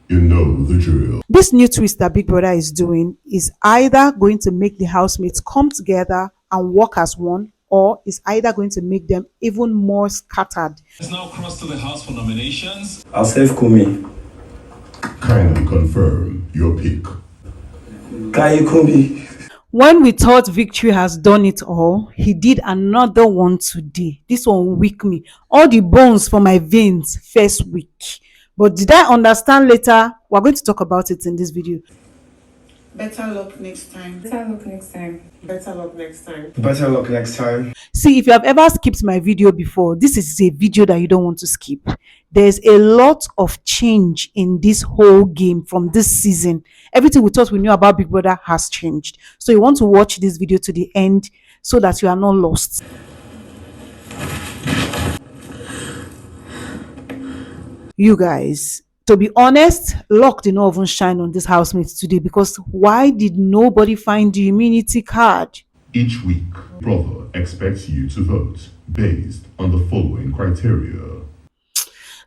You know the drill. This new twist that Big Brother is doing is either going to make the housemates come together and work as one, or is either going to make them even more scattered. It's now crossed to the House for nominations. I'll save Kumi. Kindly confirm your pick. Kumi. When we thought Victory has done it all, he did another one today. This one weak me. All the bones for my veins first week. But did I understand later? We're going to talk about it in this video. Better luck next time. Better luck next time. Better luck next time. Better luck next time. See, if you have ever skipped my video before, this is a video that you don't want to skip. There's a lot of change in this whole game from this season. Everything we thought we knew about Big Brother has changed. So you want to watch this video to the end so that you are not lost. You guys, to be honest, luck did not even shine on this housemates today, because why did nobody find the immunity card? Each week, brother expects you to vote based on the following criteria.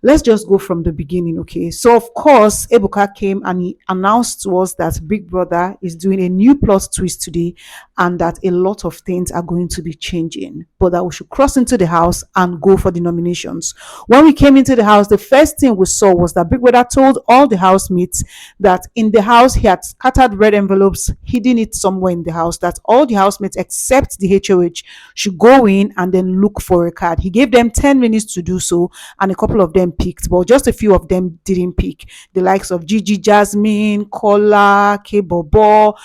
Let's just go from the beginning, okay? So, of course, Ebuka came and he announced to us that Big Brother is doing a new plot twist today and that a lot of things are going to be changing, but that we should cross into the house and go for the nominations. When we came into the house, the first thing we saw was that Big Brother told all the housemates that in the house he had scattered red envelopes, hidden it somewhere in the house, that all the housemates except the HOH should go in and then look for a card. He gave them 10 minutes to do so, and a couple of them picked, but just a few of them didn't pick. The likes of Gigi, Jasmine, Kola, K-Bobo,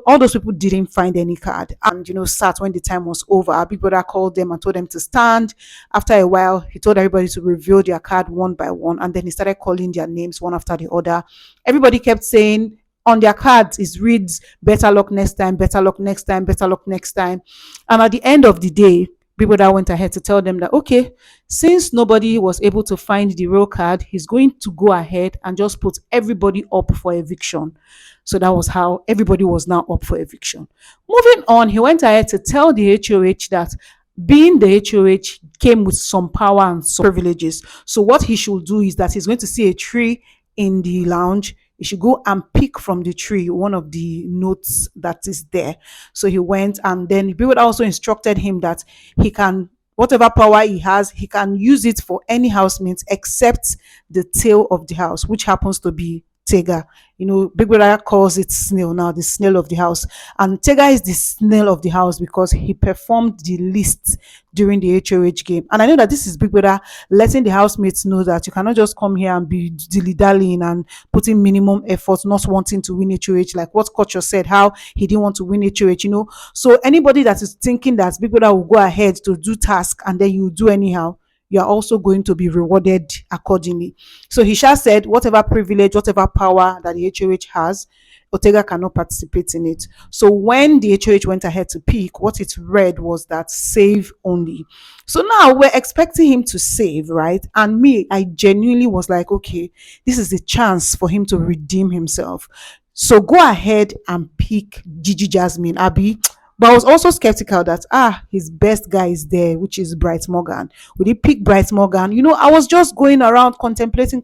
all those people didn't find any card. And sat when the time was over. Big Brother called them and told them to stand. After a while, he told everybody to reveal their card one by one, and then he started calling their names one after the other. Everybody kept saying on their cards it reads better luck next time, better luck next time, better luck next time. And at the end of the day, Big Brother went ahead to tell them that, okay, since nobody was able to find the real card, he's going to go ahead and just put everybody up for eviction. So that was how everybody was now up for eviction. Moving on, he went ahead to tell the HOH that being the HOH came with some power and some privileges. So what he should do is that he's going to see a tree in the lounge. He should go and pick from the tree one of the notes that is there. So he went, and then people also instructed him that he can, whatever power he has, he can use it for any housemates except the tail of the house, which happens to be Tega. Big Brother calls it snail now, the snail of the house. And Tega is the snail of the house because he performed the least during the HOH game. And I know that this is Big Brother letting the housemates know that you cannot just come here and be dilly-dallying and putting minimum effort, not wanting to win HOH, like what Kocho said, how he didn't want to win HOH, So anybody that is thinking that Big Brother will go ahead to do task and then you do anyhow, you are also going to be rewarded accordingly. So he shall said, whatever privilege, whatever power that the HOH has, Otega cannot participate in it. So when the HOH went ahead to pick, what it read was that save only. So now we're expecting him to save, right? And me, I genuinely was like, okay, this is a chance for him to redeem himself. So go ahead and pick Gigi, Jasmine, Abby. But I was also skeptical that his best guy is there, which is Bright Morgan. Would he pick Bright Morgan? I was just going around contemplating.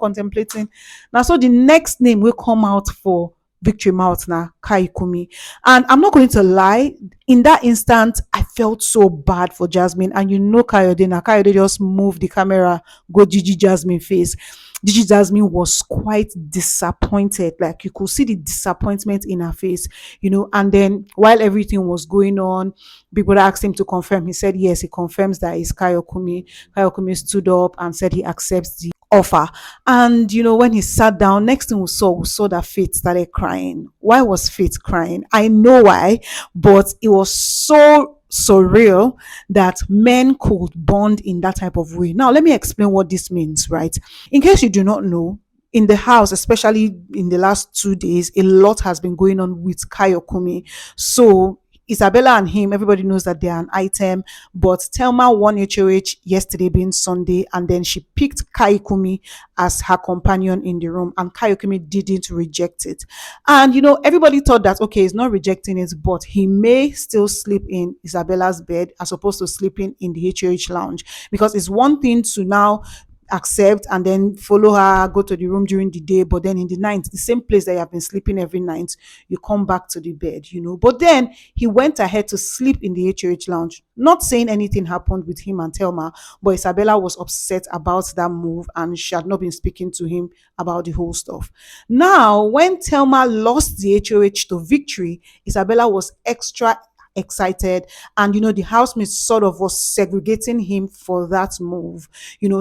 Now, so the next name will come out for Victory Mouth now, Kai Kumi. And I'm not going to lie, in that instant, I felt so bad for Jasmine. And Kayode just moved the camera, go Gigi Jasmine face. Gigi Jasmine was quite disappointed. Like you could see the disappointment in her face, and then while everything was going on, people asked him to confirm. He said, yes, he confirms that it's Kayokumi. Kayokumi stood up and said he accepts the offer. And, when he sat down, next thing we saw that Faith started crying. Why was Faith crying? I know why, but it was so surreal that men could bond in that type of way. Now, let me explain what this means, right? In case you do not know, in the house, especially in the last 2 days, a lot has been going on with Kayokumi. So Isabella and him, everybody knows that they're an item, but Thelma won HOH yesterday being Sunday, and then she picked Kaikumi as her companion in the room, and Kaikumi didn't reject it. And everybody thought that, okay, he's not rejecting it, but he may still sleep in Isabella's bed as opposed to sleeping in the HOH lounge, because it's one thing to now accept and then follow her, go to the room during the day, but then in the night, the same place that you have been sleeping every night, you come back to the bed, But then he went ahead to sleep in the HOH lounge, not saying anything happened with him and Thelma, but Isabella was upset about that move and she had not been speaking to him about the whole stuff. Now, when Thelma lost the HOH to Victory, Isabella was extra excited, and the housemates sort of was segregating him for that move,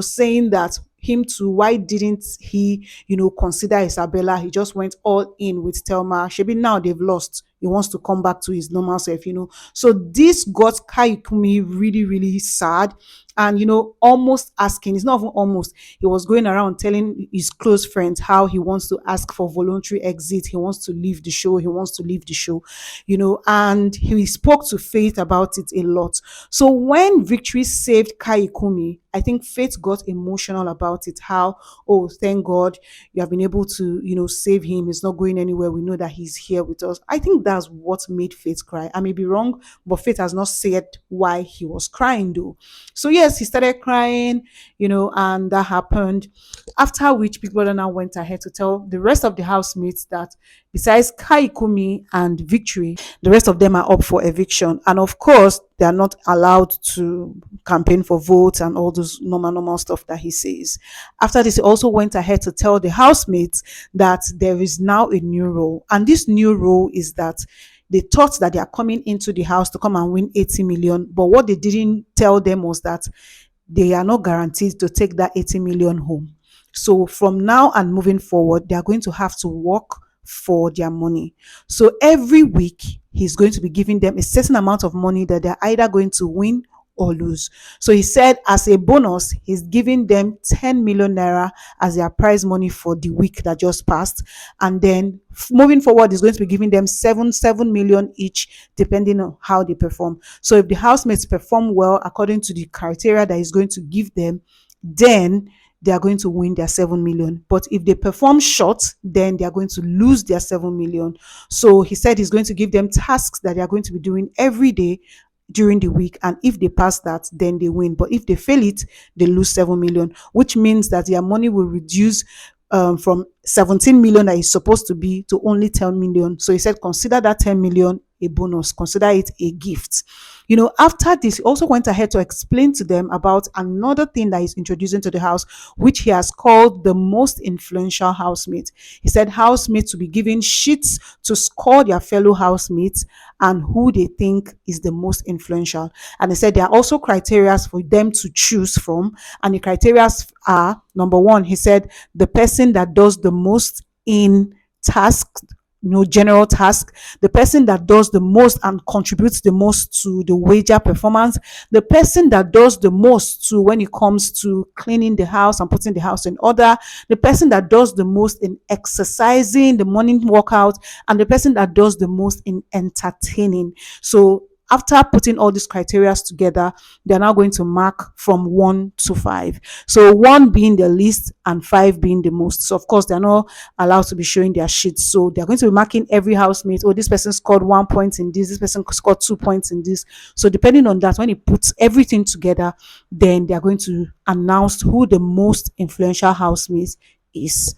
saying that him too, why didn't he consider Isabella? He just went all in with Thelma. Shebi, now they've lost, he wants to come back to his normal self. So this got Kaikumi really really sad, and almost asking, it's not even almost, he was going around telling his close friends how he wants to ask for voluntary exit, he wants to leave the show, and he spoke to Faith about it a lot. So when Victory saved Kaikumi, I think Faith got emotional about it. How, oh, thank God you have been able to, save him. He's not going anywhere. We know that he's here with us. I think that's what made Faith cry. I may be wrong, but Faith has not said why he was crying though. So yes, he started crying, and that happened. After which, Big Brother now went ahead to tell the rest of the housemates that besides Kaikumi and Victory, the rest of them are up for eviction. And of course, they are not allowed to campaign for votes and all those normal stuff that he says. After this, he also went ahead to tell the housemates that there is now a new role. And this new role is that they thought that they are coming into the house to come and win 80 million. But what they didn't tell them was that they are not guaranteed to take that 80 million home. So from now and moving forward, they are going to have to work for their money. So every week, he's going to be giving them a certain amount of money that they're either going to win or lose. So he said as a bonus, he's giving them 10 million naira as their prize money for the week that just passed. And then moving forward, he's going to be giving them 7 million each, depending on how they perform. So if the housemates perform well according to the criteria that he's going to give them, then they are going to win their 7 million. But if they perform short, then they are going to lose their 7 million. So he said he's going to give them tasks that they are going to be doing every day during the week, and if they pass that, then they win. But if they fail it, they lose 7 million, which means that their money will reduce from 17 million that is supposed to be to only 10 million. So he said consider that 10 million a bonus, consider it a gift. After this, he also went ahead to explain to them about another thing that he's introducing to the house, which he has called the most influential housemate. He said housemates will be given sheets to score their fellow housemates and who they think is the most influential. And he said there are also criteria for them to choose from. And the criteria are, number one, he said the person that does the most in tasks, general task, the person that does the most and contributes the most to the wager performance, the person that does the most to when it comes to cleaning the house and putting the house in order, the person that does the most in exercising, the morning workout, and the person that does the most in entertaining. So after putting all these criteria together, they're now going to mark from 1 to 5. So 1 being the least and 5 being the most. So of course, they're not allowed to be showing their sheets. So they're going to be marking every housemate. Oh, this person scored 1 point in this person scored 2 points in this. So depending on that, when it puts everything together, then they're going to announce who the most influential housemate is.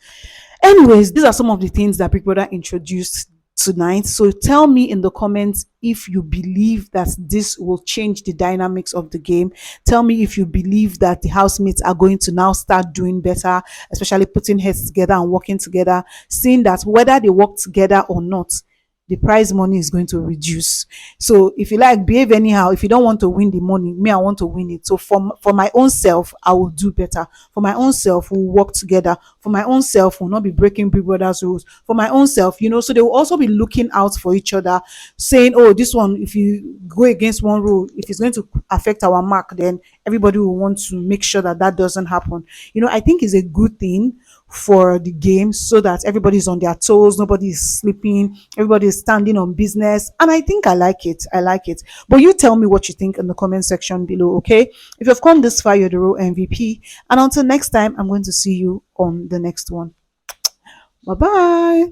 Anyways, these are some of the things that Big Brother introduced tonight. So tell me in the comments if you believe that this will change the dynamics of the game. Tell me if you believe that the housemates are going to now start doing better, especially putting heads together and working together, seeing that whether they work together or not, the prize money is going to reduce. So if you like, behave anyhow. If you don't want to win the money, me, I want to win it. So for my own self, I will do better. For my own self, we'll work together. For my own self, we'll not be breaking Big Brother's rules. For my own self, so they will also be looking out for each other, saying, oh, this one, if you go against one rule, if it's going to affect our mark, then everybody will want to make sure that that doesn't happen. I think it's a good thing for the game, so that everybody's on their toes, nobody is sleeping, everybody is standing on business, and I think I like it. But you tell me what you think in the comment section below. Okay, if you've come this far, you're the real MVP. And until next time, I'm going to see you on the next one. Bye bye.